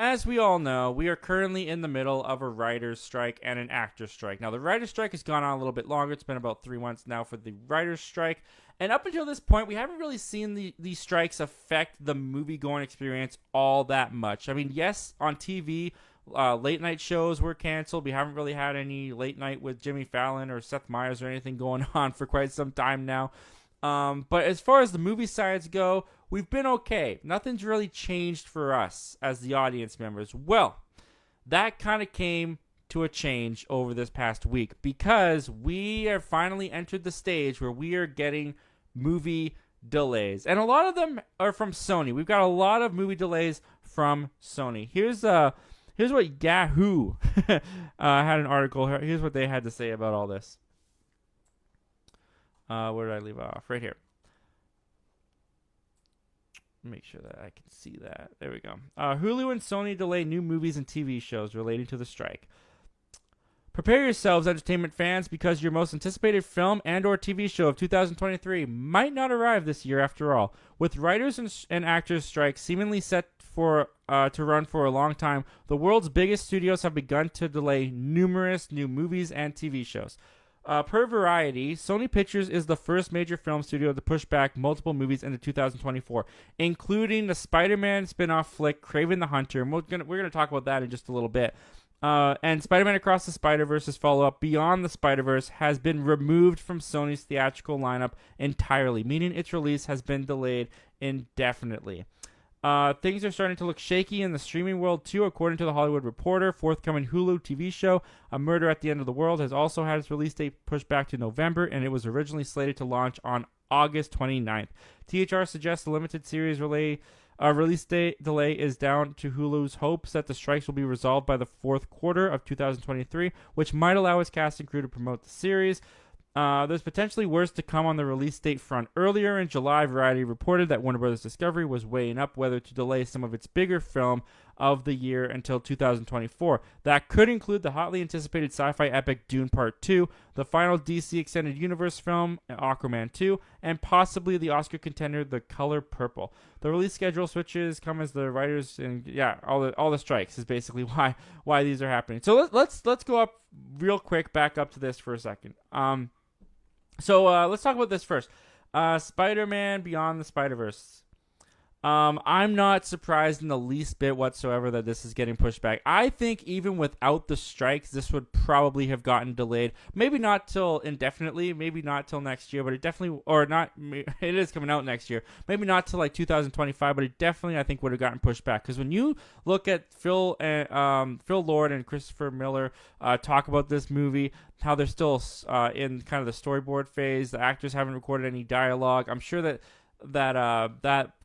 as we all know, we are currently in the middle of a writer's strike and an actor's strike. Now, the writer's strike has gone on a little bit longer. It's been about 3 months now for the writer's strike. And up until this point, we haven't really seen these strikes affect the movie-going experience all that much. I mean, yes, on TV, late-night shows were canceled. We haven't really had any late night with Jimmy Fallon or Seth Meyers or anything going on for quite some time now. But as far as the movie sides go, we've been okay. Nothing's really changed for us as the audience members. Well, that kind of came to a change over this past week because we have finally entered the stage where we are getting movie delays. And a lot of them are from Sony. We've got a lot of movie delays from Sony. Here's what Yahoo had an article. Here's what they had to say about all this. Where did I leave off? Right here. Make sure that I can see that. There we go. Hulu and Sony delay new movies and TV shows relating to the strike. Prepare yourselves, entertainment fans, because your most anticipated film and or TV show of 2023 might not arrive this year after all. With writers and actors strikes seemingly set for to run for a long time, the world's biggest studios have begun to delay numerous new movies and TV shows. Per Variety, Sony Pictures is the first major film studio to push back multiple movies into 2024, including the Spider-Man spin-off flick Kraven the Hunter. And we're gonna talk about that in just a little bit. And Spider-Man Across the Spider-Verse's follow-up, Beyond the Spider-Verse, has been removed from Sony's theatrical lineup entirely, meaning its release has been delayed indefinitely. Things are starting to look shaky in the streaming world too, according to The Hollywood Reporter. Forthcoming Hulu TV show, A Murder at the End of the World, has also had its release date pushed back to November, and it was originally slated to launch on August 29th. THR suggests the limited series release date delay is down to Hulu's hopes that the strikes will be resolved by the fourth quarter of 2023, which might allow its cast and crew to promote the series. There's potentially worse to come on the release date front. Earlier in July, Variety reported that Warner Bros. Discovery was weighing up whether to delay some of its bigger film of the year until 2024. That could include the hotly anticipated sci-fi epic Dune Part 2, the final DC Extended Universe film, Aquaman 2, and possibly the Oscar contender, The Color Purple. The release schedule switches come as the writers and all the strikes is basically why these are happening. So let's go up real quick, back up to this for a second. So let's talk about this first. Spider-Man Beyond the Spider-Verse. I'm not surprised in the least bit whatsoever that this is getting pushed back. I think even without the strikes, this would probably have gotten delayed. Maybe not till indefinitely, maybe not till next year, but it definitely, or not, it is coming out next year. Maybe not till like 2025, but it definitely, I think, would have gotten pushed back. Because when you look at Phil Lord and Christopher Miller talk about this movie, how they're still in kind of the storyboard phase, the actors haven't recorded any dialogue. I'm sure that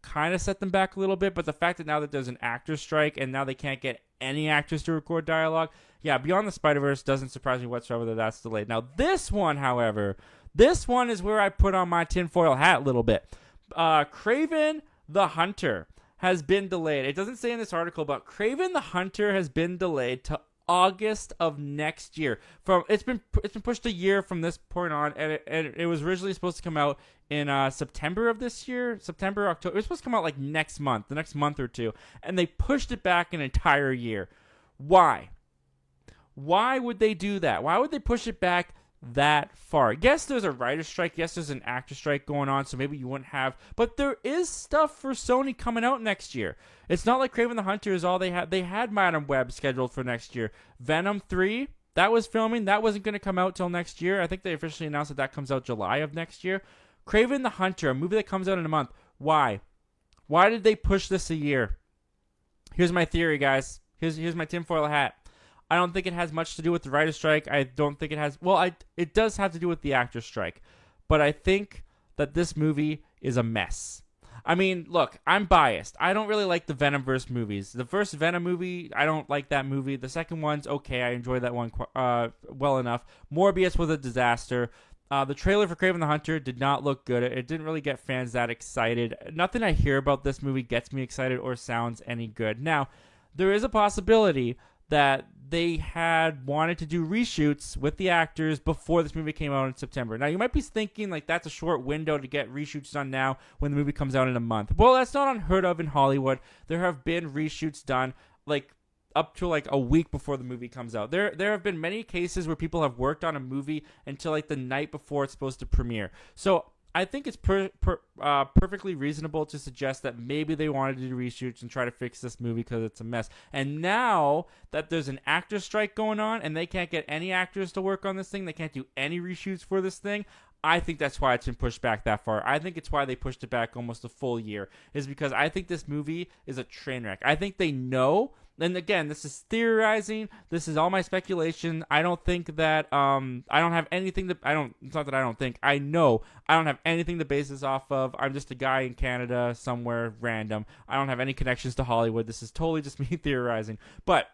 kind of set them back a little bit, but the fact that now that there's an actor strike and now they can't get any actors to record dialogue, Beyond the Spider-Verse doesn't surprise me whatsoever that that's delayed. Now this one, however, is where I put on my tinfoil hat a little bit. Kraven the Hunter has been delayed. It doesn't say in this article, but Kraven the Hunter has been delayed to August of next year. It's been pushed a year from this point on, and it was originally supposed to come out in September of this year, September, October. It was supposed to come out like the next month or two, and they pushed it back an entire year. Why? Why would they do that? Why would they push it back that far? Yes, there's a writer's strike. Yes, there's an actor strike going on, so maybe you wouldn't have. But there is stuff for Sony coming out next year. It's not like Kraven the Hunter is all they had. They had Madam Web scheduled for next year. Venom 3, that was filming. That wasn't going to come out till next year. I think they officially announced that comes out July of next year. Kraven the Hunter, a movie that comes out in a month. Why? Why did they push this a year? Here's my theory, guys. Here's my tinfoil hat. I don't think it has much to do with the writer's strike. I don't think it has. Well, it does have to do with the actor's strike. But I think that this movie is a mess. I mean, look, I'm biased. I don't really like the Venomverse movies. The first Venom movie, I don't like that movie. The second one's okay. I enjoyed that one well enough. Morbius was a disaster. The trailer for Kraven the Hunter did not look good. It didn't really get fans that excited. Nothing I hear about this movie gets me excited or sounds any good. Now, there is a possibility that they had wanted to do reshoots with the actors before this movie came out in September. Now, you might be thinking, like, that's a short window to get reshoots done now when the movie comes out in a month. Well, that's not unheard of in Hollywood. There have been reshoots done like up to like a week before the movie comes out. There have been many cases where people have worked on a movie until like the night before it's supposed to premiere. So I think it's perfectly reasonable to suggest that maybe they wanted to do reshoots and try to fix this movie because it's a mess. And now that there's an actor strike going on and they can't get any actors to work on this thing, they can't do any reshoots for this thing, I think that's why it's been pushed back that far. I think it's why they pushed it back almost a full year, is because I think this movie is a train wreck. I think they know. And again, this is theorizing. This is all my speculation. I don't think that I don't have anything to it's not that I don't think. I know I don't have anything to base this off of. I'm just a guy in Canada somewhere random. I don't have any connections to Hollywood. This is totally just me theorizing. But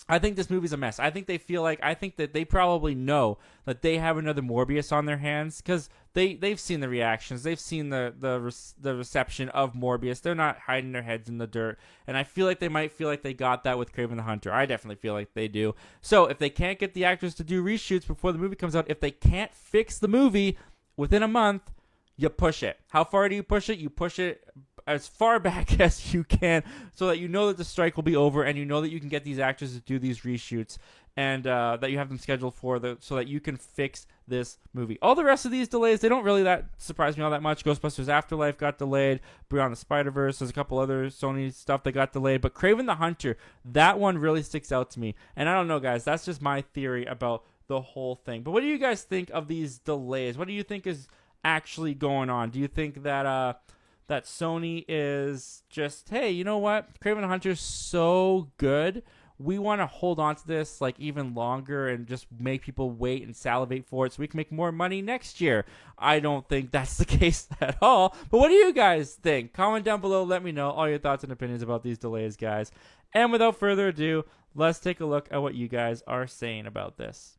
I think this movie's a mess. I think that they probably know that they have another Morbius on their hands because they've seen the reactions. They've seen the reception of Morbius. They're not hiding their heads in the dirt. And I feel like they might feel like they got that with Kraven the Hunter. I definitely feel like they do. So if they can't get the actors to do reshoots before the movie comes out, if they can't fix the movie within a month, you push it. How far do you push it? You push it as far back as you can so that you know that the strike will be over and you know that you can get these actors to do these reshoots and that you have them scheduled so that you can fix this movie. All the rest of these delays, they don't really that surprise me all that much. Ghostbusters Afterlife got delayed. Beyond the Spider-Verse, there's a couple other Sony stuff that got delayed. But Kraven the Hunter, that one really sticks out to me. And I don't know, guys. That's just my theory about the whole thing. But what do you guys think of these delays? What do you think is actually going on? Do you think that that Sony is just, hey, you know what? Kraven the Hunter's so good. We want to hold on to this like even longer and just make people wait and salivate for it so we can make more money next year. I don't think that's the case at all. But what do you guys think? Comment down below. Let me know all your thoughts and opinions about these delays, guys. And without further ado, let's take a look at what you guys are saying about this.